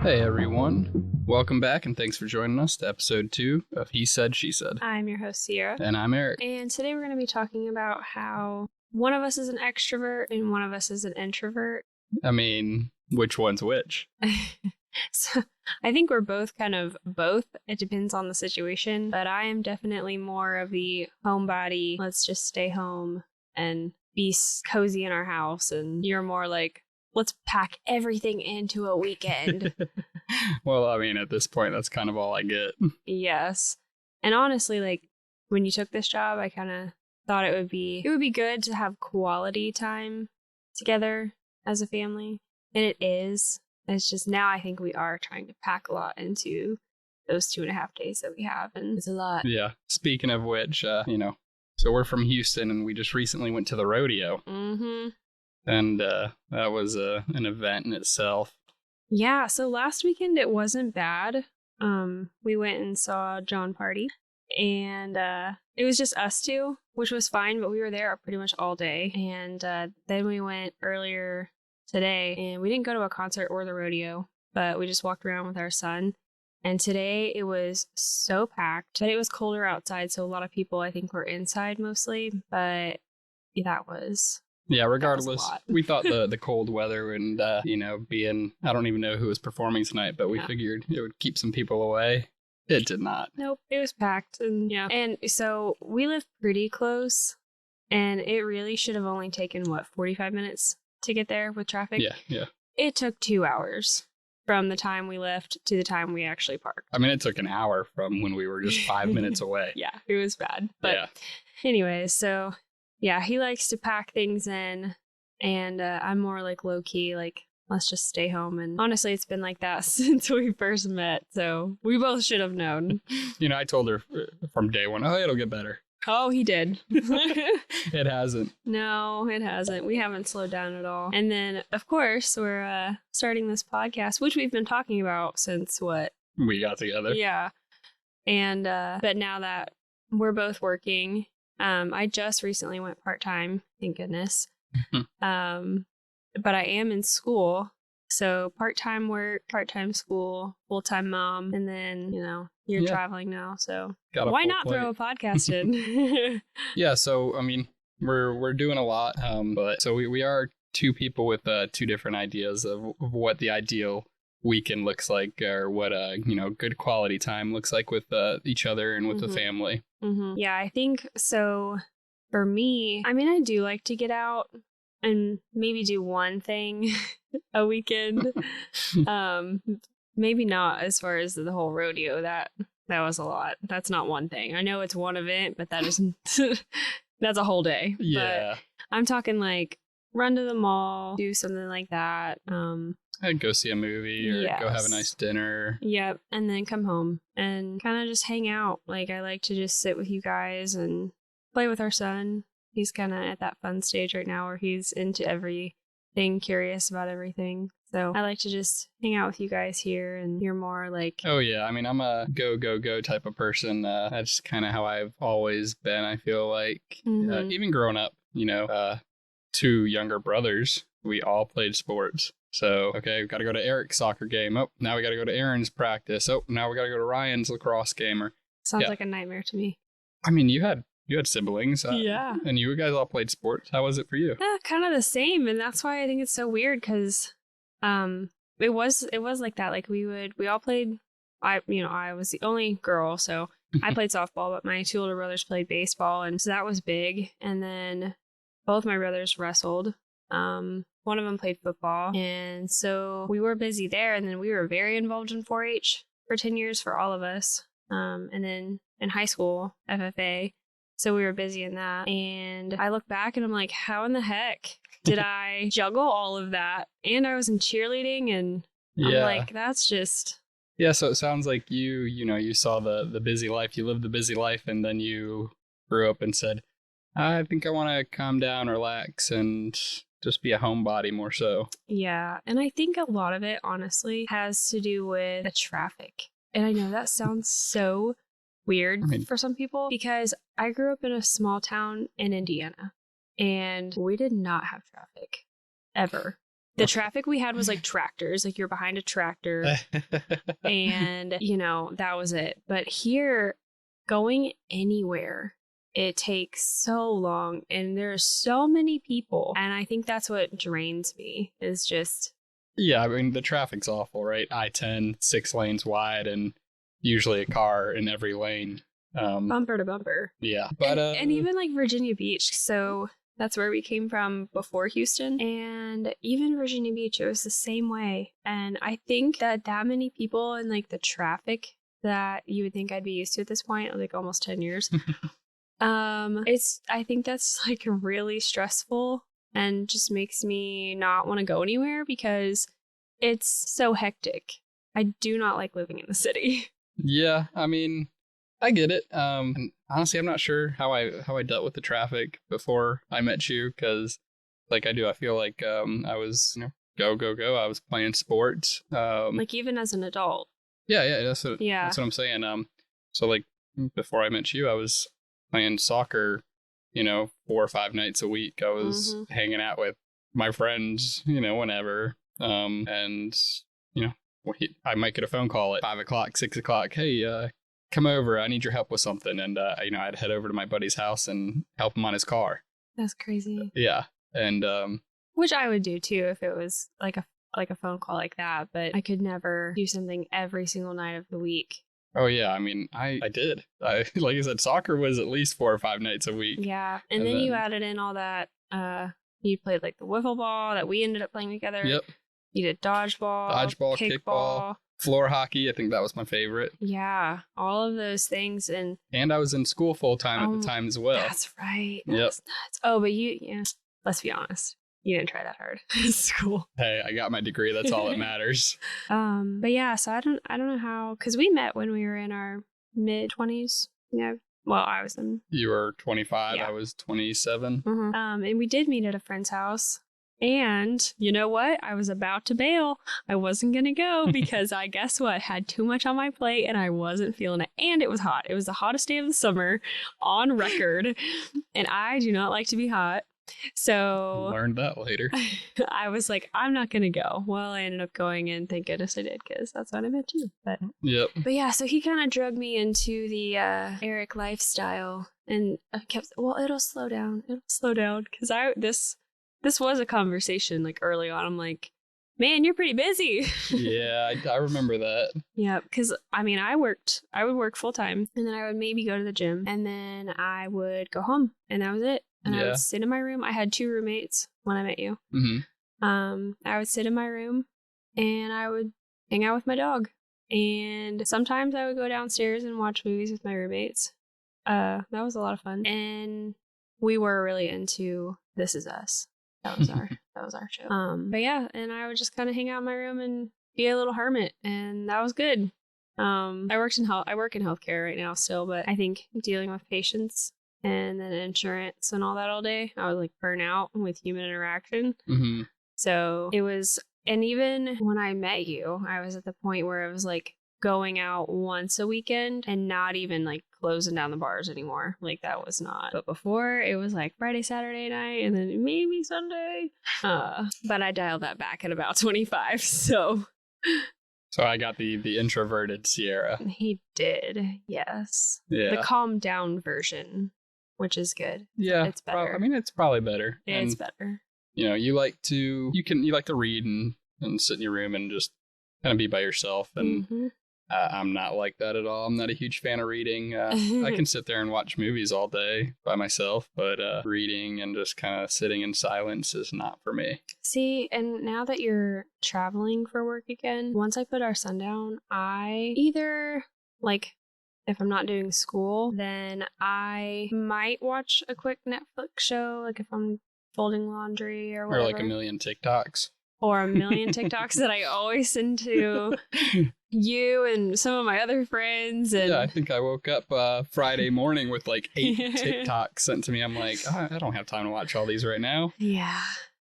Hey everyone, welcome back and thanks for joining us to episode 2 of He Said, She Said. I'm your host, Sierra. And I'm Eric. And today we're going to be talking about how one of us is an extrovert and one of us is an introvert. I mean, which one's which? So I think we're both kind of both. It depends on the situation, but I am definitely more of the homebody. Let's just stay home and be cozy in our house. And you're more like, let's pack everything into a weekend. Well, I mean, at this point, that's kind of all I get. Yes. And honestly, like when you took this job, I kind of thought it would be good to have quality time together as a family. And it is. It's just now I think we are trying to pack a lot into those 2.5 days that we have. And it's a lot. Yeah. Speaking of which, so we're from Houston and we just recently went to the rodeo. Mm-hmm. And that was an event in itself. Yeah. So last weekend it wasn't bad. We went and saw John Party. And it was just us two, which was fine. But we were there pretty much all day. And then we went earlier today, and we didn't go to a concert or the rodeo, but we just walked around with our son. And today it was so packed, but it was colder outside, so a lot of people I think were inside mostly. But that was regardless, we thought the cold weather and being, I don't even know who was performing tonight, but we figured it would keep some people away. It did not. Nope, it was packed. And so we live pretty close, and it really should have only taken 45 minutes to get there with traffic. Yeah. It took 2 hours from the time we left to the time we actually parked. I mean, it took an hour from when we were just 5 minutes away. Yeah, it was bad. But anyways, so yeah, he likes to pack things in, and I'm more like low key, like let's just stay home. And honestly, it's been like that since we first met. So we both should have known. I told her from day one, oh, it'll get better. Oh, he did. It hasn't. No, it hasn't. We haven't slowed down at all. And then, of course, we're starting this podcast, which we've been talking about since what? We got together. Yeah. And, but now that we're both working, I just recently went part-time, thank goodness. But I am in school. So part-time work, part-time school, full-time mom, and then, you're traveling now. So why not throw a podcast in? Yeah. So, I mean, we're doing a lot. But so we are two people with two different ideas of what the ideal weekend looks like, or what good quality time looks like with each other and with the family. Mm-hmm. Yeah, I think so. For me, I mean, I do like to get out and maybe do one thing a weekend. Maybe not as far as the whole rodeo. That was a lot. That's not one thing. I know it's one event, but that isn't. That's a whole day. Yeah. But I'm talking like run to the mall, do something like that. I'd go see a movie or go have a nice dinner. Yep. And then come home and kind of just hang out. Like I like to just sit with you guys and play with our son. He's kind of at that fun stage right now where he's into everything, curious about everything. So I like to just hang out with you guys here, and you're more like... Oh, yeah. I mean, I'm a go type of person. That's kind of how I've always been, I feel like. Even growing up, 2 younger brothers, we all played sports. So, okay, we've got to go to Eric's soccer game. Oh, now we got to go to Aaron's practice. Oh, now we got to go to Ryan's lacrosse game. Sounds like a nightmare to me. I mean, you had siblings. Yeah. And you guys all played sports. How was it for you? Yeah, kind of the same. And that's why I think it's so weird, because it was like that. Like we all played. I was the only girl, so I played softball, but my 2 older brothers played baseball, and so that was big. And then both my brothers wrestled. One of them played football, and so we were busy there. And then we were very involved in 4-H for 10 years for all of us. And then in high school, FFA. So we were busy in that. And I look back and I'm like, how in the heck did I juggle all of that? And I was in cheerleading, and I'm like, that's just... Yeah, so it sounds like you saw the busy life, you lived the busy life, and then you grew up and said, I think I want to calm down, relax, and just be a homebody more so. Yeah, and I think a lot of it, honestly, has to do with the traffic. And I know that sounds so weird for some people, because I grew up in a small town in Indiana, and we did not have traffic ever. The traffic we had was like tractors, like you're behind a tractor and, that was it. But here, going anywhere, it takes so long and there's so many people. And I think that's what drains me is just. Yeah, I mean, the traffic's awful, right? I-10, 6 lanes wide and usually a car in every lane. Bumper to bumper. Yeah. But and even like Virginia Beach. So that's where we came from before Houston. And even Virginia Beach, it was the same way. And I think that many people and like the traffic that you would think I'd be used to at this point, like almost 10 years. I think that's like really stressful and just makes me not want to go anywhere because it's so hectic. I do not like living in the city. Yeah, I mean, I get it. And honestly, I'm not sure how I dealt with the traffic before I met you because, like I do, I feel like I was go. I was playing sports. Like even as an adult. Yeah, that's what I'm saying. So like before I met you, I was playing soccer, 4 or 5 nights a week. I was hanging out with my friends, whenever. And I might get a phone call at 5 o'clock, 6 o'clock. Hey, come over. I need your help with something. And, I'd head over to my buddy's house and help him on his car. That's crazy. Yeah. And, which I would do too if it was like a phone call like that, but I could never do something every single night of the week. Oh yeah, I mean, I did. Like I said, soccer was at least 4 or 5 nights a week. Yeah, and then you added in all that. You played like the wiffle ball that we ended up playing together. Yep. You did dodgeball, kickball, floor hockey. I think that was my favorite. Yeah, all of those things, and I was in school full time at the time as well. That's right. That's nuts. Oh, but let's be honest. You didn't try that hard in school. Hey, I got my degree. That's all that matters. But yeah, so I don't know how, because we met when we were in our mid-20s. Yeah. Well, I was in. You were 25. Yeah. I was 27. Mm-hmm. And we did meet at a friend's house. And you know what? I was about to bail. I wasn't going to go because I, guess what, had too much on my plate and I wasn't feeling it. And it was hot. It was the hottest day of the summer on record. And I do not like to be hot. So learned that later. I was like, I'm not gonna go. Well, I ended up going, and thank goodness I did, because that's when I met you. But yeah, so he kind of drug me into the Eric lifestyle, and I kept, it'll slow down, because this was a conversation like early on. I'm like, man, you're pretty busy. Yeah, I remember that. Yeah, because I mean, I would work full time, and then I would maybe go to the gym, and then I would go home, and that was it. And I would sit in my room. I had 2 roommates when I met you. Mm-hmm. I would sit in my room and I would hang out with my dog. And sometimes I would go downstairs and watch movies with my roommates. That was a lot of fun. And we were really into This Is Us. That was our show. But yeah, and I would just kind of hang out in my room and be a little hermit, and that was good. I work in healthcare right now still, but I think dealing with patients and then insurance and all that all day, I would like burn out with human interaction. Mm-hmm. So it was, and even when I met you, I was at the point where it was like going out once a weekend and not even like closing down the bars anymore. Like that was not. But before it was like Friday, Saturday night, and then maybe Sunday. But I dialed that back at about 25. So I got the introverted Sierra. He did, yes. Yeah. The calmed down version. Which is good. Yeah, it's better. It's probably better. It's better. You like to read and sit in your room and just kind of be by yourself. And I'm not like that at all. I'm not a huge fan of reading. I can sit there and watch movies all day by myself, but reading and just kind of sitting in silence is not for me. See, and now that you're traveling for work again, once I put our son down, I either like, if I'm not doing school, then I might watch a quick Netflix show, like if I'm folding laundry or whatever. Or like a million TikToks. Or a million TikToks that I always send to you and some of my other friends. And... Yeah, I think I woke up Friday morning with like 8 TikToks sent to me. I'm like, I don't have time to watch all these right now. Yeah.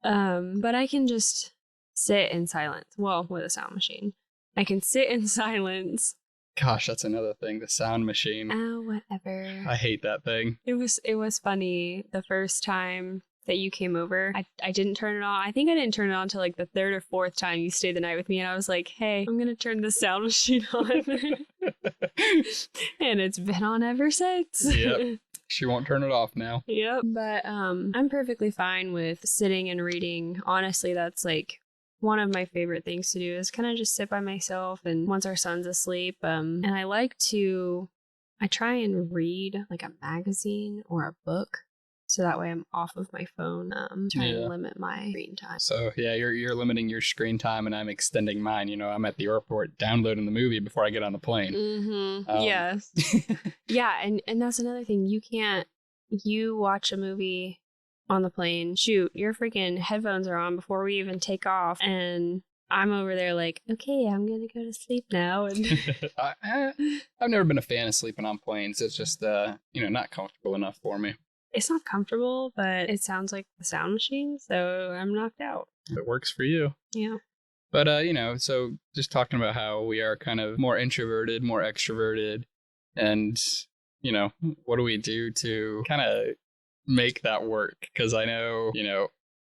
But I can just sit in silence. Well, with a sound machine. I can sit in silence. Gosh, that's another thing, the sound machine. Oh, whatever. I hate that thing. It was funny the first time that you came over, I didn't turn it on. I think I didn't turn it on until like the third or fourth time you stayed the night with me. And I was like, hey, I'm going to turn the sound machine on. And it's been on ever since. Yep. She won't turn it off now. Yep. But I'm perfectly fine with sitting and reading. Honestly, that's like one of my favorite things to do is kind of just sit by myself. And once our son's asleep, and I try and read like a magazine or a book. So that way I'm off of my phone, trying to limit my screen time. So yeah, you're limiting your screen time and I'm extending mine. You know, I'm at the airport downloading the movie before I get on the plane. Mm-hmm. Yes. Yeah. And that's another thing. You watch a movie on the plane. Shoot, your freaking headphones are on before we even take off. And I'm over there like, okay, I'm going to go to sleep now. And I've never been a fan of sleeping on planes. It's just, not comfortable enough for me. It's not comfortable, but it sounds like the sound machine, so I'm knocked out. It works for you. Yeah. But, so just talking about how we are kind of more introverted, more extroverted, and, what do we do to kind of make that work? Because I know,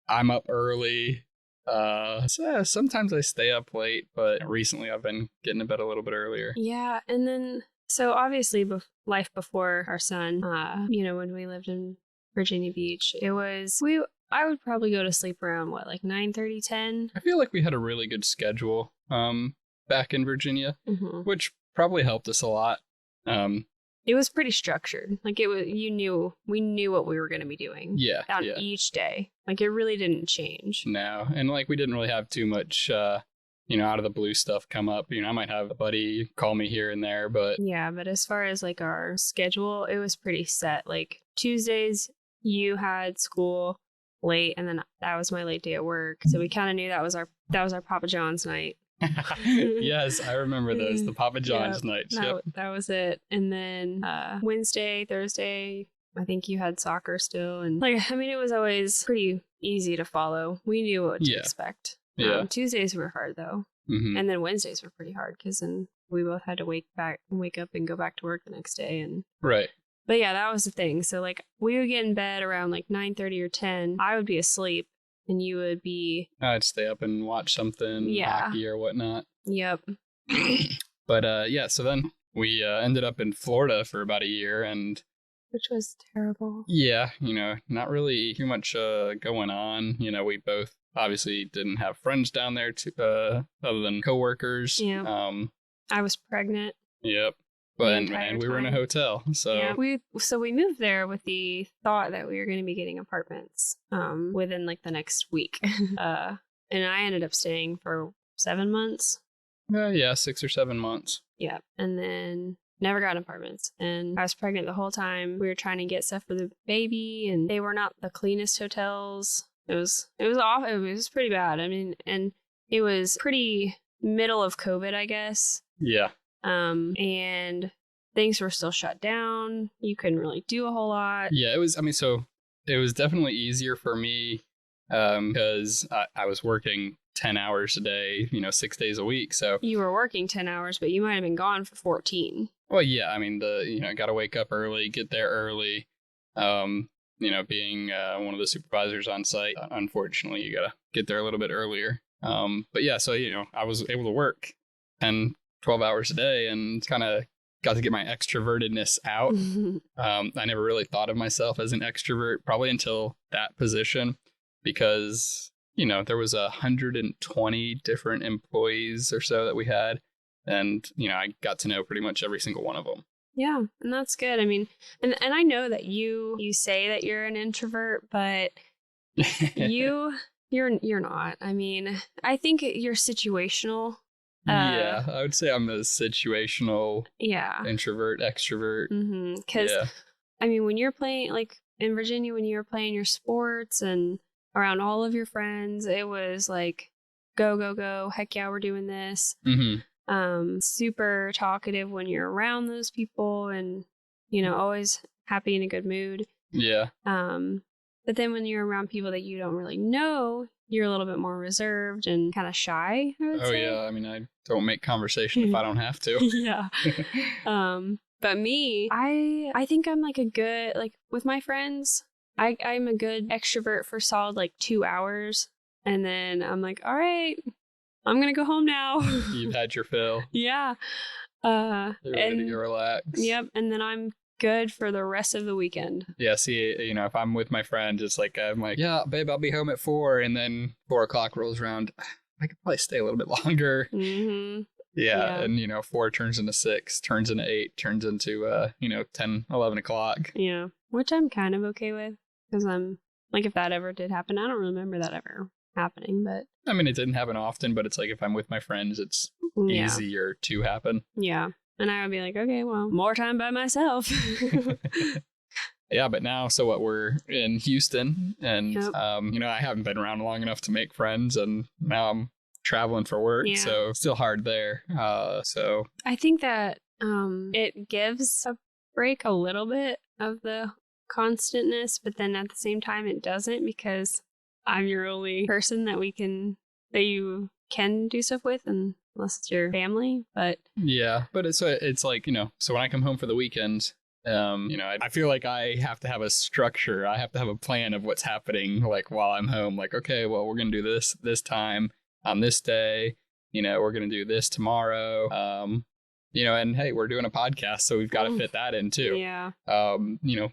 I'm up early. So sometimes I stay up late, but recently I've been getting to bed a little bit earlier. Yeah, and then... So obviously, life before our son, when we lived in Virginia Beach, I would probably go to sleep around, like 9:30, 10? I feel like we had a really good schedule back in Virginia, which probably helped us a lot. It was pretty structured. Like we knew what we were going to be doing. Yeah. Each day. Like it really didn't change. No, and like we didn't really have too much out of the blue stuff come up. I might have a buddy call me here and there, but... Yeah, but as far as, like, our schedule, it was pretty set. Like, Tuesdays, you had school late, and then that was my late day at work. So we kind of knew that was our Papa John's night. Yes, I remember those, the Papa John's nights. That was it. And then Wednesday, Thursday, I think you had soccer still. And, it was always pretty easy to follow. We knew what to expect. Yeah. Tuesdays were hard though, and then Wednesdays were pretty hard because then we both had to wake up and go back to work the next day. And right. But yeah, that was the thing. So like we would get in bed around like 9:30 or 10. I would be asleep, and you would be. I'd stay up and watch something, hockey or whatnot. Yep. But so then we ended up in Florida for about a year, and which was terrible. Yeah, not really too much going on. We both obviously didn't have friends down there other than coworkers. Yeah. I was pregnant. Yep. But and we were in a hotel. So yeah, we moved there with the thought that we were going to be getting apartments within like the next week. And I ended up staying for 7 months. 6 or 7 months. Yeah. And then never got apartments. And I was pregnant the whole time. We were trying to get stuff for the baby, and they were not the cleanest hotels. It was awful. It was pretty bad. And it was pretty middle of COVID, I guess. Yeah. And things were still shut down. You couldn't really do a whole lot. Yeah, it was definitely easier for me because I was working 10 hours a day, 6 days a week. So you were working 10 hours, but you might have been gone for 14. Well, yeah, got to wake up early, get there early. Being one of the supervisors on site, unfortunately, you got to get there a little bit earlier. But yeah, so, I was able to work 10, 12 hours a day and kind of got to get my extrovertedness out. I never really thought of myself as an extrovert, probably until that position, because, there was 120 different employees or so that we had. And, I got to know pretty much every single one of them. Yeah, and that's good. And I know that you say that you're an introvert, but you're not. I think you're situational. Yeah, I would say I'm a situational introvert, extrovert. Because, when you're playing, like in Virginia, when you were playing your sports and around all of your friends, it was like, go, go, go. Heck yeah, we're doing this. Super talkative when you're around those people and, always happy in a good mood. Yeah. But then when you're around people that you don't really know, you're a little bit more reserved and kind of shy, I would say. Yeah. I don't make conversation if I don't have to. Yeah. But me, I think I'm like a good, like with my friends, I'm a good extrovert for solid like 2 hours. And then I'm like, all right, I'm going to go home now. You've had your fill. Yeah. You're ready to go relax. Yep. And then I'm good for the rest of the weekend. Yeah, see, you know, if I'm with my friend, it's like, I'm like, yeah, babe, I'll be home at 4. And then 4 o'clock rolls around. I could probably stay a little bit longer. Mm-hmm. Yeah. And, you know, 4 turns into 6, turns into 8, turns into, 10, 11 o'clock. Yeah. Which I'm kind of okay with. Because I'm like, if that ever did happen, I don't remember that ever happening. But I mean, it didn't happen often, but it's like if I'm with my friends, it's easier to happen. Yeah. And I would be like, okay, well, more time by myself. Yeah, but now, so what, we're in Houston, and, I haven't been around long enough to make friends, and now I'm traveling for work, so still hard there. So I think that it gives a break a little bit of the constantness, but then at the same time, it doesn't, because I'm your only person that you can do stuff with, and unless it's your family. But yeah, but it's like, so when I come home for the weekend, I feel like I have to have a structure. I have to have a plan of what's happening, like, while I'm home. Like, okay, well, we're gonna do this time on this day. We're gonna do this tomorrow. And hey, we're doing a podcast, so we've got to fit that in too. Yeah.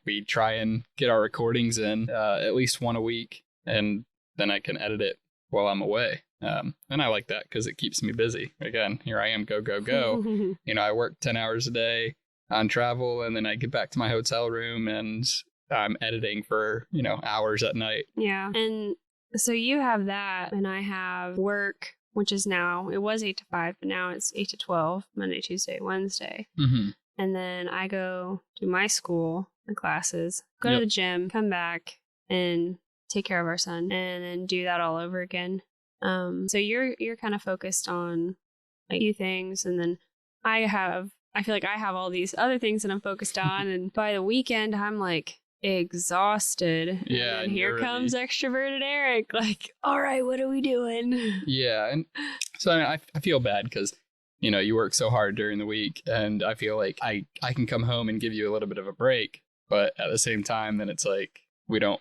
We try and get our recordings in at least one a week, and then I can edit it while I'm away. And I like that because it keeps me busy. Again, here I am, go, go, go. I work 10 hours a day on travel, and then I get back to my hotel room and I'm editing for, hours at night. Yeah. And so you have that, and I have work, which is now, it was 8 to 5, but now it's 8 to 12, Monday, Tuesday, Wednesday. Mm-hmm. And then I go to my school, my classes, go to the gym, come back and take care of our son, and then do that all over again. So you're kind of focused on like a few things, and then I feel like I have all these other things that I'm focused on, and by the weekend I'm like exhausted. Yeah. And here comes extroverted Eric, like, all right, what are we doing? Yeah. And so I feel bad because, you work so hard during the week, and I feel like I can come home and give you a little bit of a break, but at the same time, then it's like we don't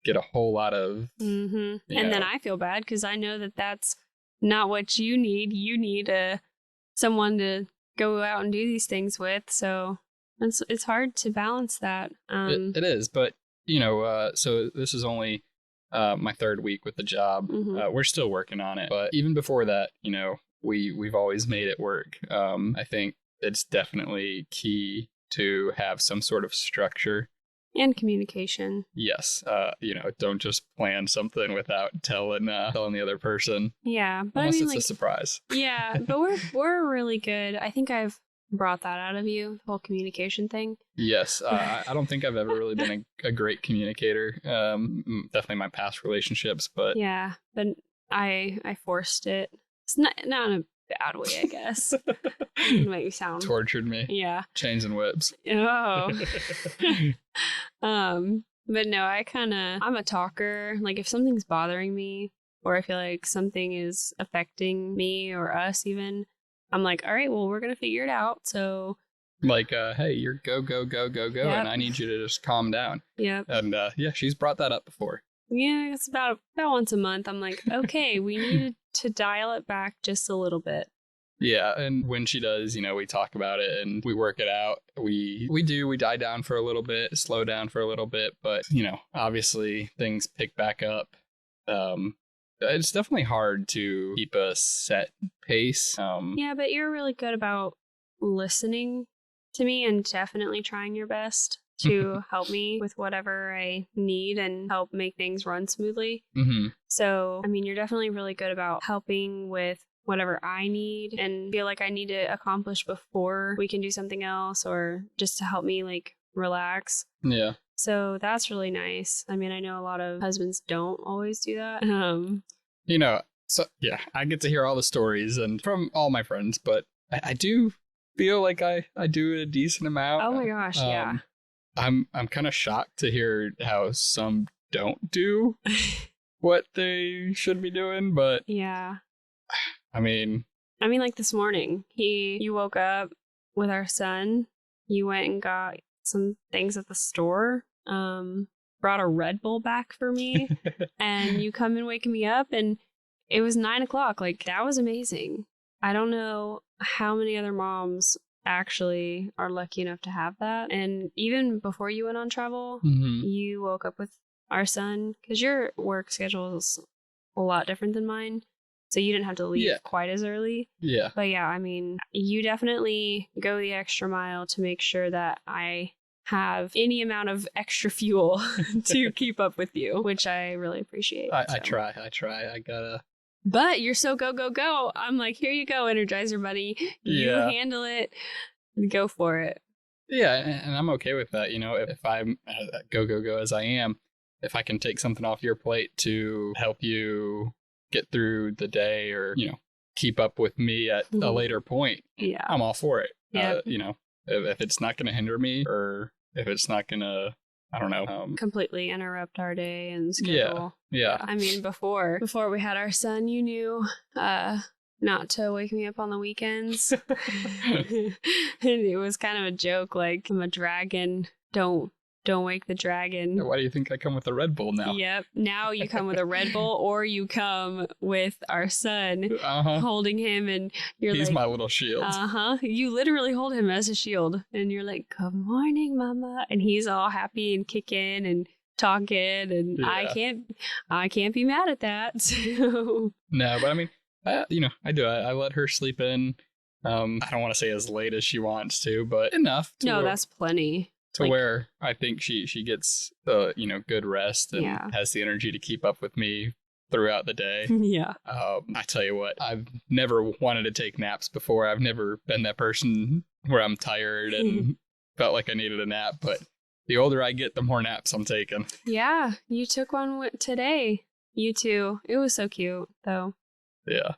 get a whole lot of and then I feel bad because I know that that's not what you need. You need someone to go out and do these things with, so it's hard to balance that. It is, but so this is only my 3rd week with the job. We're still working on it, but even before that, we've always made it work. I think it's definitely key to have some sort of structure and communication. Yes. Don't just plan something without telling the other person. Yeah, but unless I mean, it's a surprise. Yeah, but we're really good. I think I've brought that out of you, the whole communication thing. Yes. I don't think I've ever really been a great communicator. Definitely my past relationships, but yeah, but I forced it. It's not in a bad way, I guess. It make you sound tortured me. Yeah. Chains and whips. Oh. But no, I'm a talker. Like if something's bothering me, or I feel like something is affecting me or us even, I'm like, all right, well, we're going to figure it out. So like, hey, you're go, go, go, go, go. Yep. And I need you to just calm down. Yeah. And she's brought that up before. Yeah, it's about once a month. I'm like, okay, we need to dial it back just a little bit. Yeah, and when she does, we talk about it and we work it out. We die down for a little bit, slow down for a little bit, but obviously things pick back up. It's definitely hard to keep a set pace. Yeah, but you're really good about listening to me and definitely trying your best to help me with whatever I need and help make things run smoothly. Mm-hmm. So, I mean, you're definitely really good about helping with whatever I need and feel like I need to accomplish before we can do something else, or just to help me like relax. Yeah. So that's really nice. I mean, I know a lot of husbands don't always do that. So yeah, I get to hear all the stories and from all my friends, but I do feel like I do a decent amount. Oh my gosh, yeah. I'm kind of shocked to hear how some don't do what they should be doing, but yeah. I mean, like this morning, you woke up with our son. You went and got some things at the store. brought a Red Bull back for me and you come and wake me up, and it was 9:00. Like, that was amazing. I don't know how many other moms actually are lucky enough to have that. And even before you went on travel, you woke up with our son, because your work schedule is a lot different than mine. So you didn't have to leave quite as early. Yeah. But yeah, I mean, you definitely go the extra mile to make sure that I have any amount of extra fuel to keep up with you, which I really appreciate. I try. I gotta. But you're so go, go, go. I'm like, here you go, Energizer Buddy. You handle it. Go for it. Yeah, and I'm okay with that. You know, if I'm go, go, go as I am, if I can take something off your plate to help you get through the day, or, you know, keep up with me at a later point, I'm all for it. You know, if it's not going to hinder me, or if it's not going to, I don't know, completely interrupt our day and schedule. Yeah. I mean, before we had our son, you knew not to wake me up on the weekends. And it was kind of a joke, like, I'm a dragon. Don't wake the dragon. Why do you think I come with a Red Bull now? Yep. Now you come with a Red Bull, or you come with our son, holding him, and He's my little shield. You literally hold him as a shield, and you're like, "Good morning, Mama," and he's all happy and kicking and talking, and I can't be mad at that. So. No, but I mean, you know, I do. I let her sleep in. I don't want to say as late as she wants to, but enough. That's plenty. To where I think she gets you know, good rest and has the energy to keep up with me throughout the day. I tell you what, I've never wanted to take naps before. I've never been that person where I'm tired and felt like I needed a nap. But the older I get, the more naps I'm taking. Yeah, you took one today. You too. It was so cute, though. Yeah.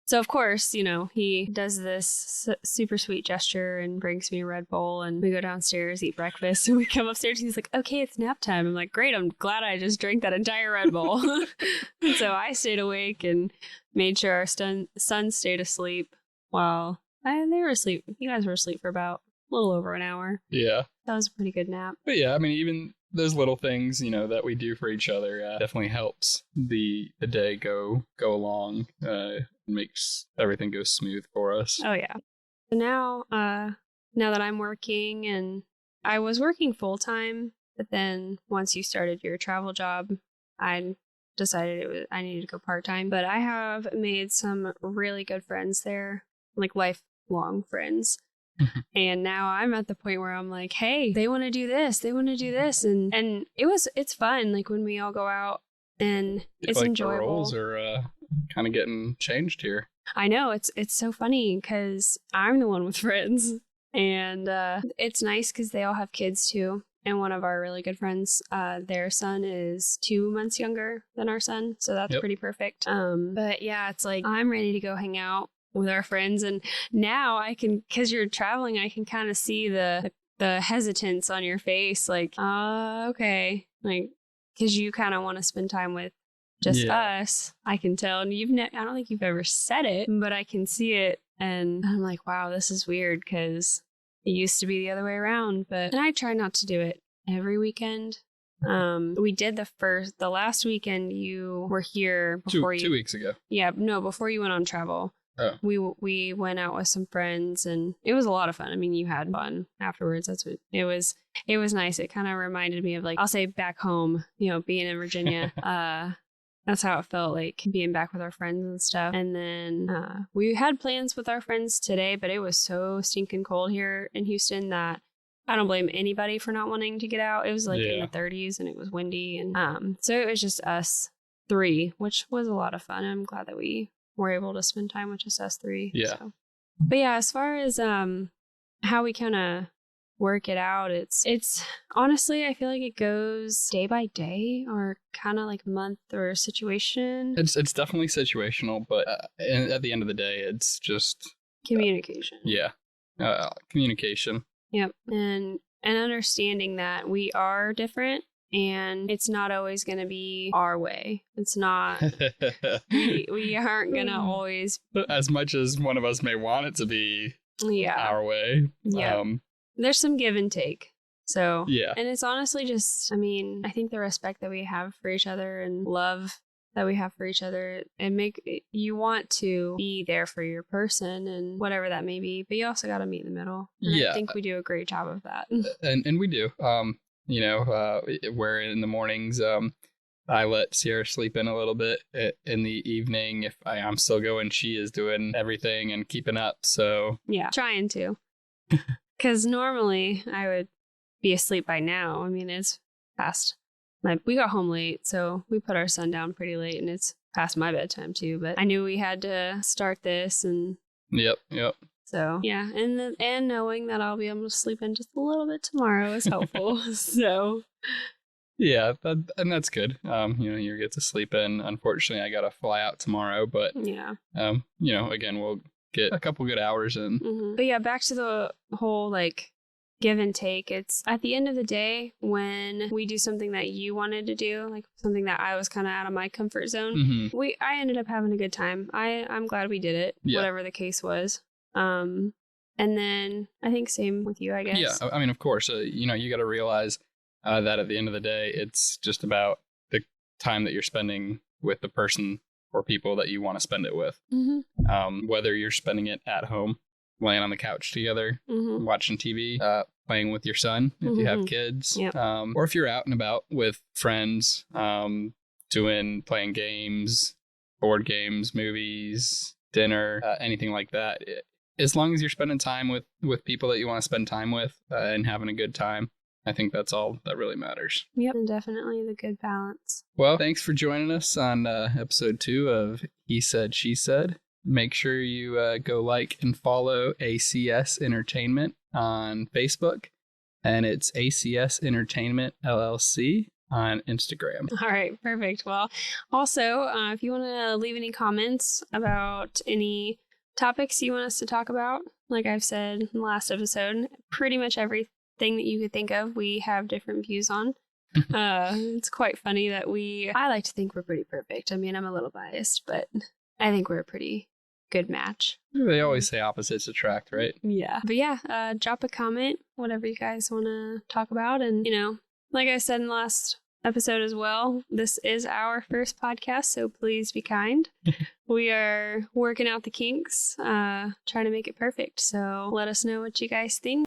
So, of course, you know, he does this super sweet gesture and brings me a Red Bull, and we go downstairs, eat breakfast, and we come upstairs, and he's like, okay, it's nap time. I'm like, great, I'm glad I just drank that entire Red Bull. And so I stayed awake and made sure our son stayed asleep while they were asleep. You guys were asleep for about a little over an hour. Yeah. That was a pretty good nap. But yeah, I mean, even those little things, you know, that we do for each other definitely helps the day go along. Makes everything go smooth for us. Oh yeah. So now that I'm working, and I was working full time, but then once you started your travel job, I decided I needed to go part time. But I have made some really good friends there, like lifelong friends. And now I'm at the point where I'm like, hey, they want to do this, and it's fun, like, when we all go out, and it's like enjoyable. The roles are kind of getting changed here. I know, it's so funny because I'm the one with friends, and it's nice because they all have kids too. And one of our really good friends, their son is 2 months younger than our son, so that's pretty perfect. But yeah, it's like, I'm ready to go hang out with our friends, and now I can, because you're traveling, I can kind of see the hesitance on your face, like, okay, like, because you kind of want to spend time with just us. I can tell, and I don't think you've ever said it, but I can see it, and I'm like, wow, this is weird, because it used to be the other way around. And I try not to do it every weekend. We did the last weekend you were here before 2 weeks ago. Yeah, no, before you went on travel. Oh. We went out with some friends, and it was a lot of fun. I mean, you had fun afterwards. That's what it was. It was nice. It kind of reminded me of, like, I'll say back home, you know, being in Virginia. That's how it felt, like, being back with our friends and stuff. And then we had plans with our friends today, but it was so stinking cold here in Houston that I don't blame anybody for not wanting to get out. It was like in the 30s, and it was windy, and so it was just us three, which was a lot of fun. I'm glad that we were able to spend time with just us three. Yeah. So. But yeah, as far as how we kind of work it out, it's honestly, I feel like it goes day by day, or kind of like month or situation. It's definitely situational, but at the end of the day, it's just communication. Communication. Yep. And understanding that we are different, and it's not always going to be our way. It's not, we aren't going to always. As much as one of us may want it to be our way. Yeah. There's some give and take. So, yeah. And it's honestly just, I mean, I think the respect that we have for each other and love that we have for each other, and you want to be there for your person and whatever that may be, but you also got to meet in the middle. And I think we do a great job of that. And we do. Where in the mornings, I let Sierra sleep in a little bit. In the evening, if I'm still going, she is doing everything and keeping up. So yeah, trying to. Because normally I would be asleep by now. I mean, it's past we got home late, so we put our son down pretty late, and it's past my bedtime too. But I knew we had to start this, and yep. So yeah, and knowing that I'll be able to sleep in just a little bit tomorrow is helpful. So yeah, and that's good. You get to sleep in. Unfortunately, I gotta fly out tomorrow, but yeah, again, we'll get a couple good hours in. Mm-hmm. But yeah, back to the whole like give and take. It's at the end of the day when we do something that you wanted to do, like something that I was kind of out of my comfort zone. Mm-hmm. I ended up having a good time. I'm glad we did it, whatever the case was. And then I think same with you, I guess. Yeah, I mean, of course, you got to realize that at the end of the day, it's just about the time that you're spending with the person or people that you want to spend it with. Mm-hmm. Whether you're spending it at home, laying on the couch together, mm-hmm. watching TV, playing with your son if mm-hmm. you have kids, yep. Or if you're out and about with friends, playing games, board games, movies, dinner, anything like that. As long as you're spending time with people that you want to spend time with and having a good time, I think that's all that really matters. Yep, and definitely the good balance. Well, thanks for joining us on episode 2 of He Said, She Said. Make sure you go like and follow ACS Entertainment on Facebook, and it's ACS Entertainment LLC on Instagram. All right, perfect. Well, also, if you want to leave any comments about any topics you want us to talk about, like I've said in the last episode, pretty much everything that you could think of, we have different views on. It's quite funny that I like to think we're pretty perfect. I mean, I'm a little biased, but I think we're a pretty good match. They always say opposites attract, right? Yeah. But yeah, drop a comment, whatever you guys want to talk about. And, like I said in the last episode as well, this is our first podcast, so please be kind. We are working out the kinks, trying to make it perfect. So let us know what you guys think.